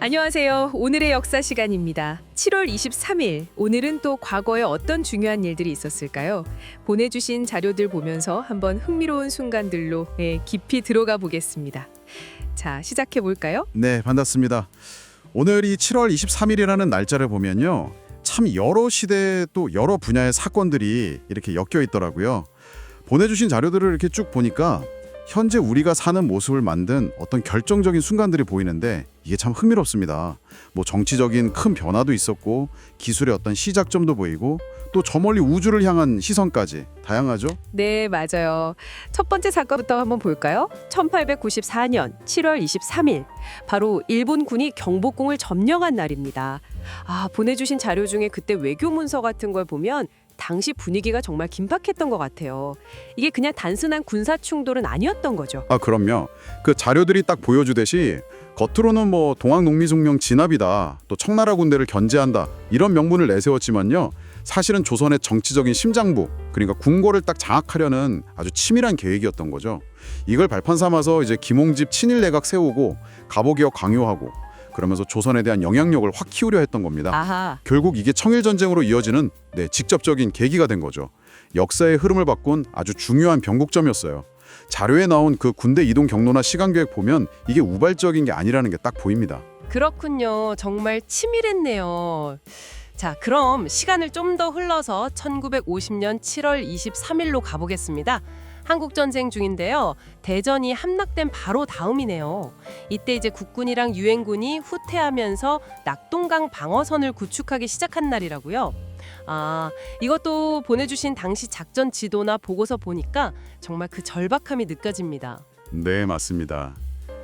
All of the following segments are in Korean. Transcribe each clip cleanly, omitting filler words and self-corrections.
안녕하세요. 오늘의 역사 시간입니다. 7월 23일, 오늘은 또 과거에 어떤 중요한 일들이 있었을까요? 보내주신 자료들 보면서 한번 흥미로운 순간들로 깊이 들어가 보겠습니다. 자, 시작해 볼까요? 네, 반갑습니다. 오늘이 7월 23일이라는 날짜를 보면요. 참 여러 시대 또 여러 분야의 사건들이 이렇게 엮여 있더라고요. 보내주신 자료들을 이렇게 쭉 보니까 현재 우리가 사는 모습을 만든 어떤 결정적인 순간들이 보이는데 이게 참 흥미롭습니다. 뭐 정치적인 큰 변화도 있었고 기술의 어떤 시작점도 보이고 또 저 멀리 우주를 향한 시선까지 다양하죠? 네, 맞아요. 첫 번째 사건부터 한번 볼까요? 1894년 7월 23일, 바로 일본군이 경복궁을 점령한 날입니다. 보내주신 자료 중에 그때 외교 문서 같은 걸 보면 당시 분위기가 정말 긴박했던 것 같아요. 이게 그냥 단순한 군사 충돌은 아니었던 거죠. 그럼요. 그 자료들이 딱 보여주듯이 겉으로는 뭐 동학농민숙령 진압이다, 또 청나라 군대를 견제한다 이런 명분을 내세웠지만요. 사실은 조선의 정치적인 심장부, 그러니까 궁궐을 딱 장악하려는 아주 치밀한 계획이었던 거죠. 이걸 발판 삼아서 이제 김홍집 친일 내각 세우고 갑오개혁 강요하고 그러면서 조선에 대한 영향력을 확 키우려 했던 겁니다. 아하. 결국 이게 청일전쟁으로 이어지는 직접적인 계기가 된 거죠. 역사의 흐름을 바꾼 아주 중요한 변곡점이었어요. 자료에 나온 그 군대 이동 경로나 시간 계획 보면 이게 우발적인 게 아니라는 게 딱 보입니다. 그렇군요. 정말 치밀했네요. 자, 그럼 시간을 좀 더 흘러서 1950년 7월 23일로 가보겠습니다. 한국전쟁 중인데요. 대전이 함락된 바로 다음이네요. 이때 이제 국군이랑 유엔군이 후퇴하면서 낙동강 방어선을 구축하기 시작한 날이라고요. 이것도 보내주신 당시 작전 지도나 보고서 보니까 정말 그 절박함이 느껴집니다. 네, 맞습니다.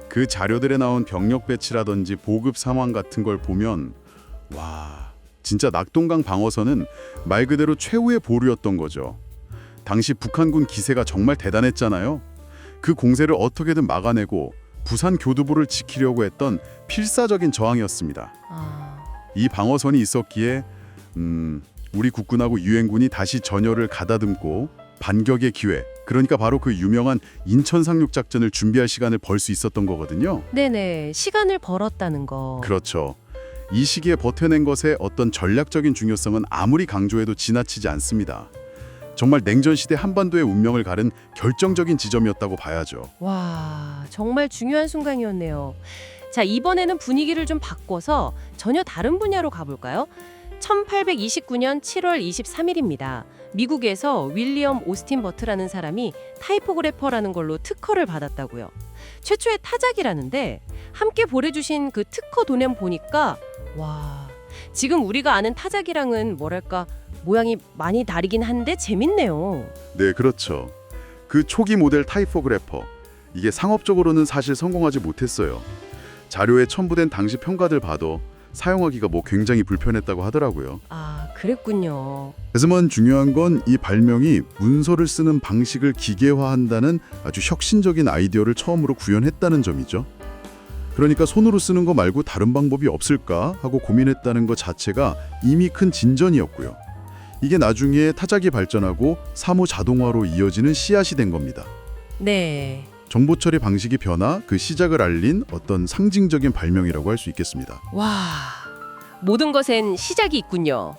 그 자료들에 나온 병력 배치라든지 보급 상황 같은 걸 보면 와, 진짜 낙동강 방어선은 말 그대로 최후의 보루였던 거죠. 당시 북한군 기세가 정말 대단했잖아요. 그 공세를 어떻게든 막아내고 부산 교두보를 지키려고 했던 필사적인 저항이었습니다. 이 방어선이 있었기에 우리 국군하고 유엔군이 다시 전열을 가다듬고 반격의 기회, 그러니까 바로 그 유명한 인천 상륙 작전을 준비할 시간을 벌 수 있었던 거거든요. 네네, 시간을 벌었다는 거. 그렇죠. 이 시기에 버텨낸 것의 어떤 전략적인 중요성은 아무리 강조해도 지나치지 않습니다. 정말 냉전 시대 한반도의 운명을 가른 결정적인 지점이었다고 봐야죠. 와, 정말 중요한 순간이었네요. 자, 이번에는 분위기를 좀 바꿔서 전혀 다른 분야로 가볼까요? 1829년 7월 23일입니다. 미국에서 윌리엄 오스틴 버트라는 사람이 타이포그래퍼라는 걸로 특허를 받았다고요. 최초의 타작이라는데 함께 보내주신 그 특허 도면 보니까 와, 지금 우리가 아는 타작이랑은 뭐랄까 모양이 많이 다르긴 한데 재밌네요. 네, 그렇죠. 그 초기 모델 타이포그래퍼, 이게 상업적으로는 사실 성공하지 못했어요. 자료에 첨부된 당시 평가들 봐도 사용하기가 굉장히 불편했다고 하더라고요. 그랬군요. 하지만 중요한 건 이 발명이 문서를 쓰는 방식을 기계화한다는 아주 혁신적인 아이디어를 처음으로 구현했다는 점이죠. 그러니까 손으로 쓰는 거 말고 다른 방법이 없을까 하고 고민했다는 것 자체가 이미 큰 진전이었고요. 이게 나중에 타작이 발전하고 사무 자동화로 이어지는 씨앗이 된 겁니다. 네. 정보 처리 방식이 변화, 그 시작을 알린 어떤 상징적인 발명이라고 할 수 있겠습니다. 와, 모든 것엔 시작이 있군요.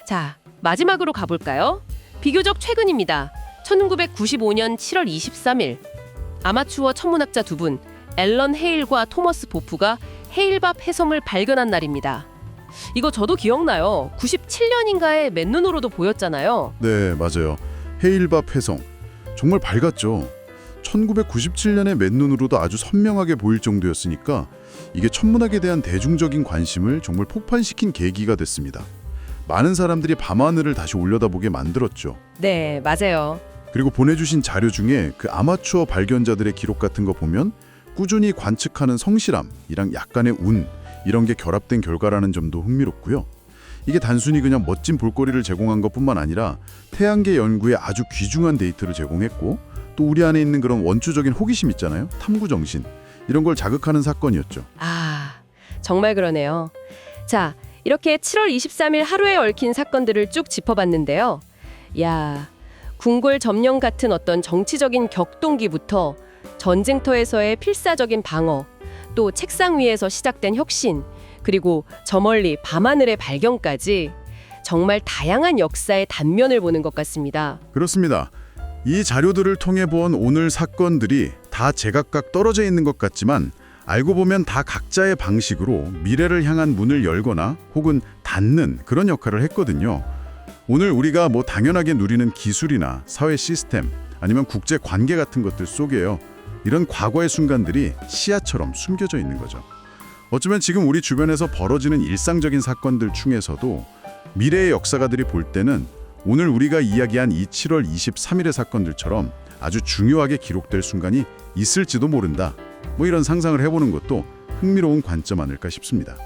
자, 마지막으로 가볼까요? 비교적 최근입니다. 1995년 7월 23일, 아마추어 천문학자 두 분, 앨런 헤일과 토머스 보프가 헤일밥 해섬을 발견한 날입니다. 이거 저도 기억나요. 97년인가에 맨눈으로도 보였잖아요. 네, 맞아요. 헤일밥 해성. 정말 밝았죠. 1997년에 맨눈으로도 아주 선명하게 보일 정도였으니까 이게 천문학에 대한 대중적인 관심을 정말 폭발시킨 계기가 됐습니다. 많은 사람들이 밤하늘을 다시 올려다보게 만들었죠. 네, 맞아요. 그리고 보내주신 자료 중에 그 아마추어 발견자들의 기록 같은 거 보면 꾸준히 관측하는 성실함이랑 약간의 운, 이런 게 결합된 결과라는 점도 흥미롭고요. 이게 단순히 그냥 멋진 볼거리를 제공한 것뿐만 아니라 태양계 연구에 아주 귀중한 데이터를 제공했고 또 우리 안에 있는 그런 원초적인 호기심 있잖아요. 탐구정신. 이런 걸 자극하는 사건이었죠. 정말 그러네요. 자, 이렇게 7월 23일 하루에 얽힌 사건들을 쭉 짚어봤는데요. 궁궐 점령 같은 어떤 정치적인 격동기부터 전쟁터에서의 필사적인 방어, 또 책상 위에서 시작된 혁신, 그리고 저 멀리 밤하늘의 발견까지 정말 다양한 역사의 단면을 보는 것 같습니다. 그렇습니다. 이 자료들을 통해 본 오늘 사건들이 다 제각각 떨어져 있는 것 같지만 알고 보면 다 각자의 방식으로 미래를 향한 문을 열거나 혹은 닫는 그런 역할을 했거든요. 오늘 우리가 뭐 당연하게 누리는 기술이나 사회 시스템 아니면 국제 관계 같은 것들 속에요. 이런 과거의 순간들이 시야처럼 숨겨져 있는 거죠. 어쩌면 지금 우리 주변에서 벌어지는 일상적인 사건들 중에서도 미래의 역사가들이 볼 때는 오늘 우리가 이야기한 이 7월 23일의 사건들처럼 아주 중요하게 기록될 순간이 있을지도 모른다. 뭐 이런 상상을 해보는 것도 흥미로운 관점 아닐까 싶습니다.